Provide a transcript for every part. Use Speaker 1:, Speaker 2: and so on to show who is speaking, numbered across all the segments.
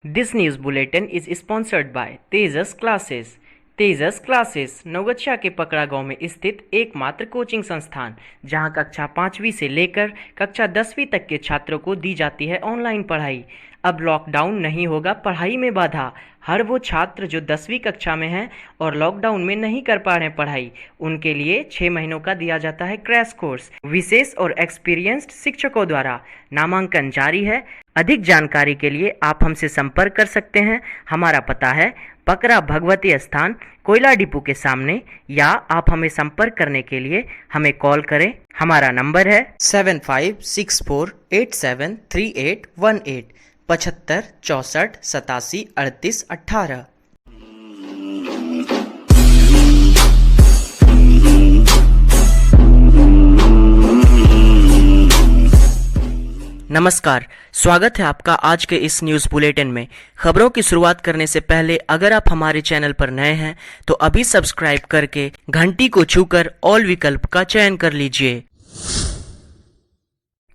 Speaker 1: This news bulletin is sponsored by Tejas classes. Tejas classes Navgachhia के पकड़ा गांव में स्थित एकमात्र कोचिंग संस्थान, जहां कक्षा 5वीं से लेकर कक्षा 10वीं तक के छात्रों को दी जाती है ऑनलाइन पढ़ाई। अब लॉकडाउन नहीं होगा पढ़ाई में बाधा। हर वो छात्र जो 10वीं कक्षा में हैं और लॉकडाउन में नहीं कर पा रहे हैं पढ़ाई, उनके लिए 6 महीनों का दिया जाता है क्रैश कोर्स। विशेष और एक्सपीरियंस्ड शिक्षकों द्वारा नामांकन जारी है। अधिक जानकारी के लिए आप हमसे संपर्क कर सकते हैं। हमारा पता है पकरा भगवती स्थान, कोयला डिपो के सामने, या आप हमें संपर्क करने के लिए हमें कॉल करें। हमारा नंबर है 7564873818, 75 64 87 38 18। नमस्कार, स्वागत है आपका आज के इस न्यूज़ बुलेटिन में। खबरों की शुरुआत करने से पहले अगर आप हमारे चैनल पर नए हैं तो अभी सब्सक्राइब करके घंटी को छूकर ऑल विकल्प का चयन कर लीजिए।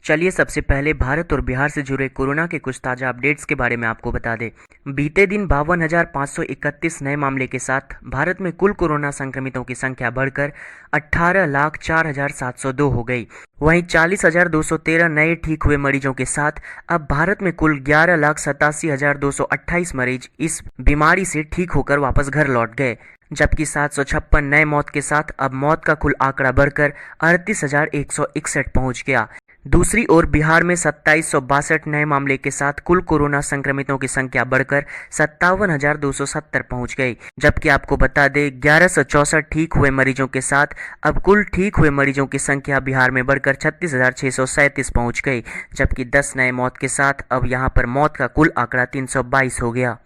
Speaker 1: चलिए सबसे पहले भारत और बिहार से जुड़े कोरोना के कुछ ताज़ा अपडेट्स के बारे में आपको बता दें। बीते दिन 52,531 नए मामले के साथ भारत में कुल कोरोना संक्रमितों की संख्या बढ़कर 18,04,702 हो गई। वहीं 40,213 नए ठीक हुए मरीजों के साथ अब भारत में कुल 11,87,228 मरीज इस बीमारी से ठीक होकर वापस घर लौट गए, जबकि 756 नए मौत के साथ अब मौत का कुल आंकड़ा बढ़कर 38,161 पहुंच गया। दूसरी ओर बिहार में 2762 नए मामले के साथ कुल कोरोना संक्रमितों की संख्या बढ़कर 57,270 पहुंच गई, जबकि आपको बता दें 1164 ठीक हुए मरीजों के साथ अब कुल ठीक हुए मरीजों की संख्या बिहार में बढ़कर 36,637 पहुंच गई, जबकि 10 नए मौत के साथ अब यहां पर मौत का कुल आंकड़ा 322 हो गया।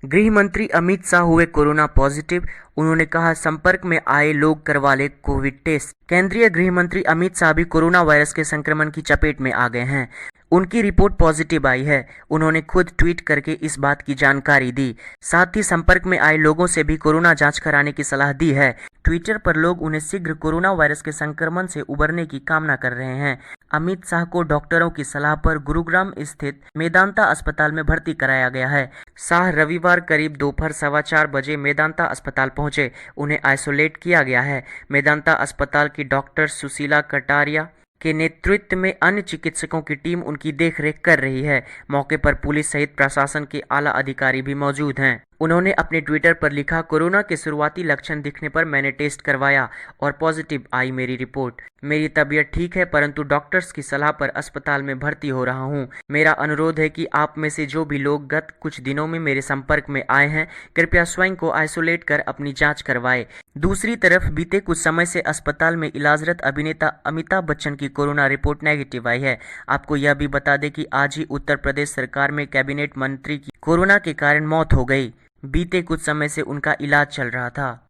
Speaker 1: गृह मंत्री अमित शाह हुए कोरोना पॉजिटिव। उन्होंने कहा संपर्क में आए लोग करवा ले कोविड टेस्ट। केंद्रीय गृह मंत्री अमित शाह भी कोरोना वायरस के संक्रमण की चपेट में आ गए हैं। उनकी रिपोर्ट पॉजिटिव आई है। उन्होंने खुद ट्वीट करके इस बात की जानकारी दी। साथ ही संपर्क में आए लोगों से भी कोरोना जांच कराने की सलाह दी है। ट्विटर पर लोग उन्हें शीघ्र कोरोना वायरस के संक्रमण से उबरने की कामना कर रहे हैं। अमित शाह को डॉक्टरों की सलाह पर गुरुग्राम स्थित मेदांता अस्पताल में भर्ती कराया गया है। शाह रविवार करीब दोपहर 4:15 बजे मेदांता अस्पताल पहुंचे। उन्हें आइसोलेट किया गया है। मेदांता अस्पताल की डॉक्टर सुशीला कटारिया के नेतृत्व में अन्य चिकित्सकों की टीम उनकी देखरेख कर रही है। मौके पर पुलिस सहित प्रशासन के आला अधिकारी भी मौजूद हैं। उन्होंने अपने ट्विटर पर लिखा, कोरोना के शुरुआती लक्षण दिखने पर मैंने टेस्ट करवाया और पॉजिटिव आई मेरी रिपोर्ट। मेरी तबीयत ठीक है, परंतु डॉक्टर्स की सलाह पर अस्पताल में भर्ती हो रहा हूं। मेरा अनुरोध है कि आप में से जो भी लोग गत कुछ दिनों में मेरे संपर्क में आए हैं, कृपया स्वयं को आइसोलेट कर अपनी जांच करवाएं। दूसरी तरफ बीते कुछ समय से अस्पताल में इलाजरत अभिनेता अमिताभ बच्चन की कोरोना रिपोर्ट नेगेटिव आई है। आपको यह भी बता दें कि आज ही उत्तर प्रदेश सरकार में कैबिनेट मंत्री की कोरोना के कारण मौत हो गई। बीते कुछ समय से उनका इलाज चल रहा था।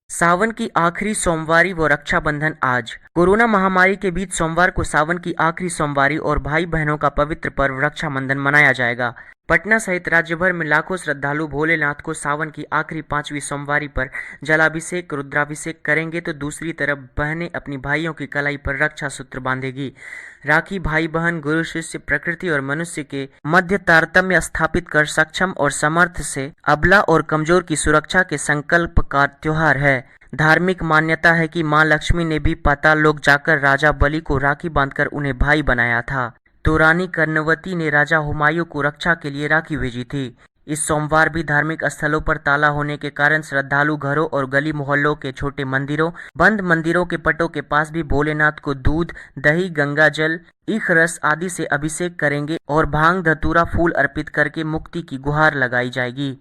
Speaker 1: सावन की आखिरी सोमवारी व रक्षाबंधन आज। कोरोना महामारी के बीच सोमवार को सावन की आखिरी सोमवारी और भाई बहनों का पवित्र पर्व रक्षाबंधन मनाया जाएगा। पटना सहित राज्य भर में लाखों श्रद्धालु भोलेनाथ को सावन की आखिरी 5वीं सोमवारी पर जलाभिषेक रुद्राभिषेक करेंगे, तो दूसरी तरफ बहनें अपनी भाइयों की कलाई पर रक्षा सूत्र बांधेगी। राखी भाई बहन, गुरु शिष्य, प्रकृति और मनुष्य के मध्य तारतम्य स्थापित कर सक्षम और समर्थ से अबला और कमजोर की सुरक्षा के संकल्प का त्योहार है। धार्मिक मान्यता है कि मां लक्ष्मी ने भी पाताल लोक जाकर राजा बलि को राखी बांधकर उन्हें भाई बनाया था, तो रानी कर्णवती ने राजा हुमायूं को रक्षा के लिए राखी भेजी थी। इस सोमवार भी धार्मिक स्थलों पर ताला होने के कारण श्रद्धालु घरों और गली मोहल्लों के छोटे मंदिरों, बंद मंदिरों के पटों के पास भी भोलेनाथ को दूध, दही, गंगा जल, ईख रस आदि से अभिषेक करेंगे और भांग, धतूरा, फूल अर्पित करके मुक्ति की गुहार लगाई जाएगी।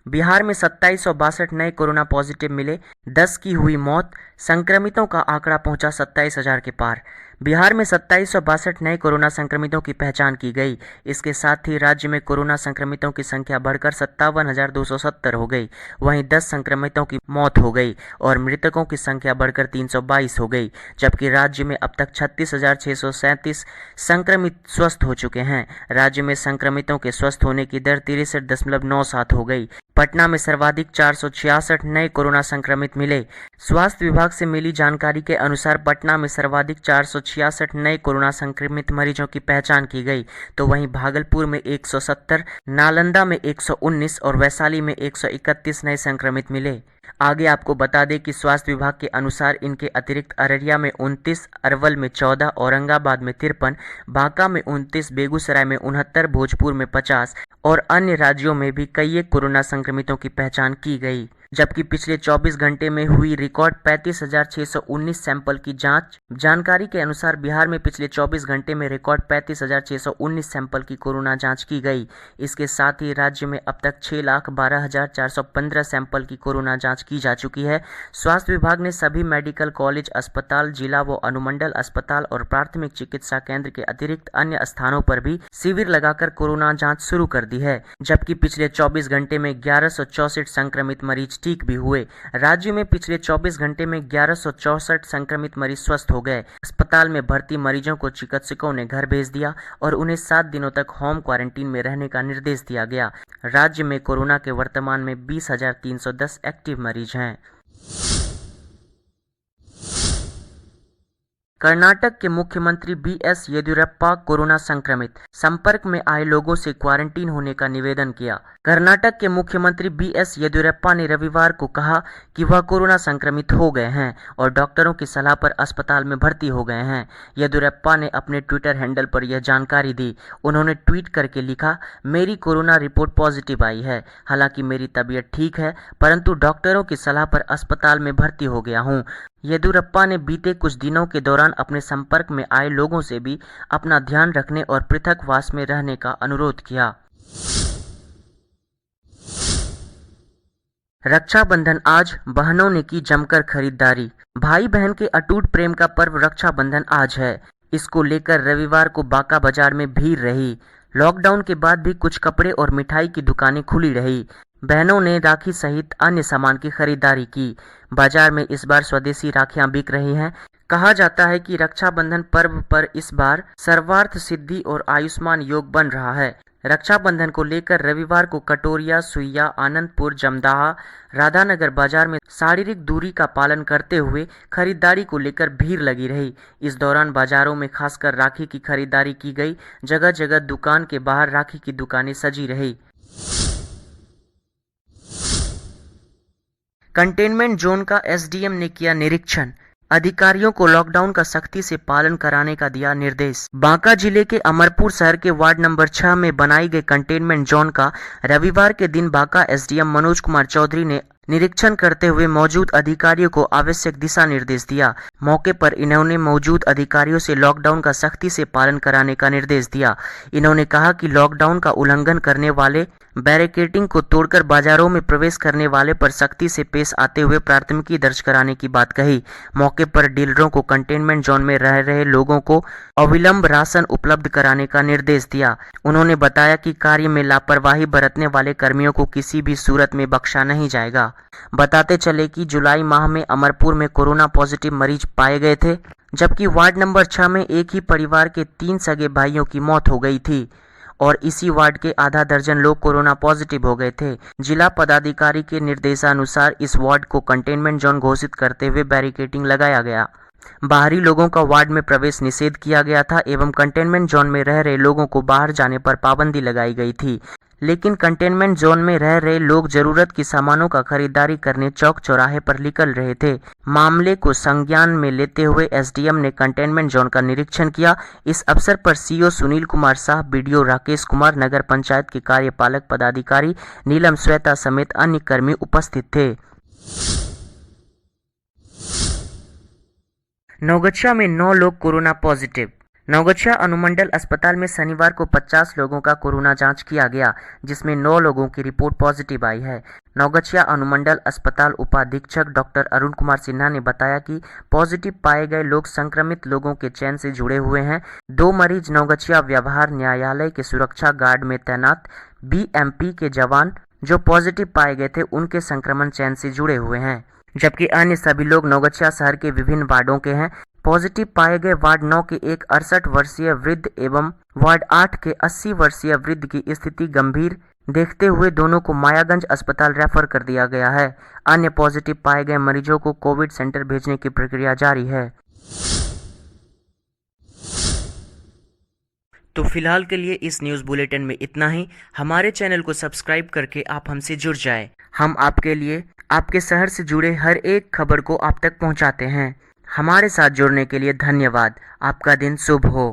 Speaker 1: बिहार में 2762 नए कोरोना पॉजिटिव मिले, 10 की हुई मौत। संक्रमितों का आंकड़ा पहुंचा 27,000 के पार। बिहार में 2762 नए कोरोना संक्रमितों की पहचान की गई। इसके साथ ही राज्य में कोरोना संक्रमितों की संख्या बढ़कर 57,270 हो गई। वहीं 10 संक्रमितों की मौत हो गई और मृतकों की संख्या बढ़कर 322 हो गई, जबकि राज्य में अब तक 36,637 संक्रमित स्वस्थ हो चुके हैं। राज्य में संक्रमितों के स्वस्थ होने की दर 63.97 हो गई। पटना में सर्वाधिक 466 नए कोरोना संक्रमित मिले। स्वास्थ्य विभाग से मिली जानकारी के अनुसार पटना में सर्वाधिक 466 नए कोरोना संक्रमित मरीजों की पहचान की गई, तो वहीं भागलपुर में 170, नालंदा में 119 और वैशाली में 131 नए संक्रमित मिले। आगे आपको बता दें कि स्वास्थ्य विभाग के अनुसार इनके अतिरिक्त अररिया में 29, अरवल में 14, औरंगाबाद में 53, बांका में 29, बेगूसराय में 69, भोजपुर में 50 और अन्य राज्यों में भी कई एक कोरोना संक्रमितों की पहचान की गई। जबकि पिछले 24 घंटे में हुई रिकॉर्ड 35,619 सैंपल की जांच। जानकारी के अनुसार बिहार में पिछले 24 घंटे में रिकॉर्ड 35,619 सैंपल की कोरोना जांच की गई। इसके साथ ही राज्य में अब तक 6,12,415 सैंपल की कोरोना जांच की जा चुकी है। स्वास्थ्य विभाग ने सभी मेडिकल कॉलेज, अस्पताल, जिला व अनुमंडल अस्पताल और प्राथमिक चिकित्सा केंद्र के अतिरिक्त अन्य स्थानों पर भी शिविर लगाकर कोरोना जाँच शुरू कर दी है। जबकि पिछले 24 घंटे में 1164 संक्रमित मरीज ठीक भी हुए। राज्य में पिछले 24 घंटे में 1164 संक्रमित मरीज स्वस्थ हो गए। अस्पताल में भर्ती मरीजों को चिकित्सकों ने घर भेज दिया और उन्हें 7 दिनों तक होम क्वारंटीन में रहने का निर्देश दिया गया। राज्य में कोरोना के वर्तमान में 20,310 एक्टिव मरीज हैं। कर्नाटक के मुख्यमंत्री बीएस येदियुरप्पा कोरोना संक्रमित, संपर्क में आए लोगों से क्वारंटीन होने का निवेदन किया। कर्नाटक के मुख्यमंत्री बीएस येदियुरप्पा ने रविवार को कहा कि वह कोरोना संक्रमित हो गए हैं और डॉक्टरों की सलाह पर अस्पताल में भर्ती हो गए हैं। येदियुरप्पा ने अपने ट्विटर हैंडल पर यह जानकारी दी। उन्होंने ट्वीट करके लिखा, मेरी कोरोना रिपोर्ट पॉजिटिव आई है। हालांकि मेरी तबीयत ठीक है, परंतु डॉक्टरों की सलाह पर अस्पताल में भर्ती हो गया हूँ। येदियुरप्पा ने बीते कुछ दिनों के दौरान अपने संपर्क में आए लोगों से भी अपना ध्यान रखने और पृथकवास में रहने का अनुरोध किया। रक्षाबंधन आज, बहनों ने की जमकर खरीदारी। भाई बहन के अटूट प्रेम का पर्व रक्षाबंधन आज है। इसको लेकर रविवार को बांका बाजार में भीड़ रही। लॉकडाउन के बाद भी कुछ कपड़े और मिठाई की दुकानें खुली रही। बहनों ने राखी सहित अन्य सामान की खरीदारी की। बाजार में इस बार स्वदेशी राखियां बिक रही हैं। कहा जाता है कि रक्षाबंधन पर्व पर इस बार सर्वार्थ सिद्धि और आयुष्मान योग बन रहा है। रक्षाबंधन को लेकर रविवार को कटोरिया, सुइया, आनंदपुर, जमदाहा, राधानगर बाजार में शारीरिक दूरी का पालन करते हुए खरीदारी को लेकर भीड़ लगी रही। इस दौरान बाजारों में खासकर राखी की खरीदारी की गई। जगह जगह दुकान के बाहर राखी की दुकानें सजी रही। कंटेनमेंट जोन का एसडीएम ने किया निरीक्षण। अधिकारियों को लॉकडाउन का सख्ती से पालन कराने का दिया निर्देश। बांका जिले के अमरपुर शहर के वार्ड नंबर 6 में बनाई गई कंटेनमेंट जोन का रविवार के दिन बांका एसडीएम मनोज कुमार चौधरी ने निरीक्षण करते हुए मौजूद अधिकारियों को आवश्यक दिशा निर्देश दिया। मौके पर इन्होंने मौजूद अधिकारियों से लॉकडाउन का सख्ती से पालन कराने का निर्देश दिया। इन्होंने कहा कि लॉकडाउन का उल्लंघन करने वाले, बैरिकेडिंग को तोड़कर बाजारों में प्रवेश करने वाले पर सख्ती से पेश आते हुए प्राथमिकी दर्ज कराने की बात कही। मौके पर डीलरों को कंटेनमेंट जोन में रह रहे लोगों को अविलंब राशन उपलब्ध कराने का निर्देश दिया। उन्होंने बताया कि कार्य में लापरवाही बरतने वाले कर्मियों को किसी भी सूरत में बख्शा नहीं जाएगा। बताते चले कि जुलाई माह में अमरपुर में कोरोना पॉजिटिव मरीज पाए गए थे, जबकि वार्ड नंबर 6 में एक ही परिवार के 3 सगे भाइयों की मौत हो गई थी और इसी वार्ड के आधा दर्जन लोग कोरोना पॉजिटिव हो गए थे। जिला पदाधिकारी के निर्देशानुसार इस वार्ड को कंटेनमेंट जोन घोषित करते हुए बैरिकेडिंग लगाया गया। बाहरी लोगों का वार्ड में प्रवेश निषेध किया गया था एवं कंटेनमेंट जोन में रह रहे लोगों को बाहर जाने पर पाबंदी लगाई गई थी। लेकिन कंटेनमेंट जोन में रह रहे लोग जरूरत की सामानों का खरीदारी करने चौक चौराहे पर निकल रहे थे। मामले को संज्ञान में लेते हुए एसडीएम ने कंटेनमेंट जोन का निरीक्षण किया। इस अवसर पर सीओ सुनील कुमार शाह, बीडीओ राकेश कुमार, नगर पंचायत के कार्यपालक पदाधिकारी नीलम श्वेता समेत अन्य कर्मी उपस्थित थे। नौगछिया में 9 लोग कोरोना पॉजिटिव। नवगछिया अनुमंडल अस्पताल में शनिवार को 50 लोगों का कोरोना जांच किया गया, जिसमें 9 लोगों की रिपोर्ट पॉजिटिव आई है। नवगछिया अनुमंडल अस्पताल उपाधीक्षक डॉक्टर अरुण कुमार सिन्हा ने बताया कि पॉजिटिव पाए गए लोग संक्रमित लोगों के चेन से जुड़े हुए हैं। 2 मरीज नवगछिया व्यवहार न्यायालय के सुरक्षा गार्ड में तैनात बीएमपी के जवान जो पॉजिटिव पाए गए थे, उनके संक्रमण चेन से जुड़े हुए हैं, जबकि अन्य सभी लोग नवगछिया शहर के विभिन्न वार्डों के हैं। पॉजिटिव पाए गए वार्ड 9 के एक 68 वर्षीय वृद्ध एवं वार्ड 8 के 80 वर्षीय वृद्ध की स्थिति गंभीर देखते हुए दोनों को मायागंज अस्पताल रेफर कर दिया गया है। अन्य पॉजिटिव पाए गए मरीजों को कोविड सेंटर भेजने की प्रक्रिया जारी है। तो फिलहाल के लिए इस न्यूज़ बुलेटिन में इतना ही। हमारे चैनल को सब्सक्राइब करके आप हमसे जुड़ जाएं। हम आपके लिए आपके शहर से जुड़े हर एक खबर को आप तक पहुंचाते हैं। हमारे साथ जुड़ने के लिए धन्यवाद। आपका दिन शुभ हो।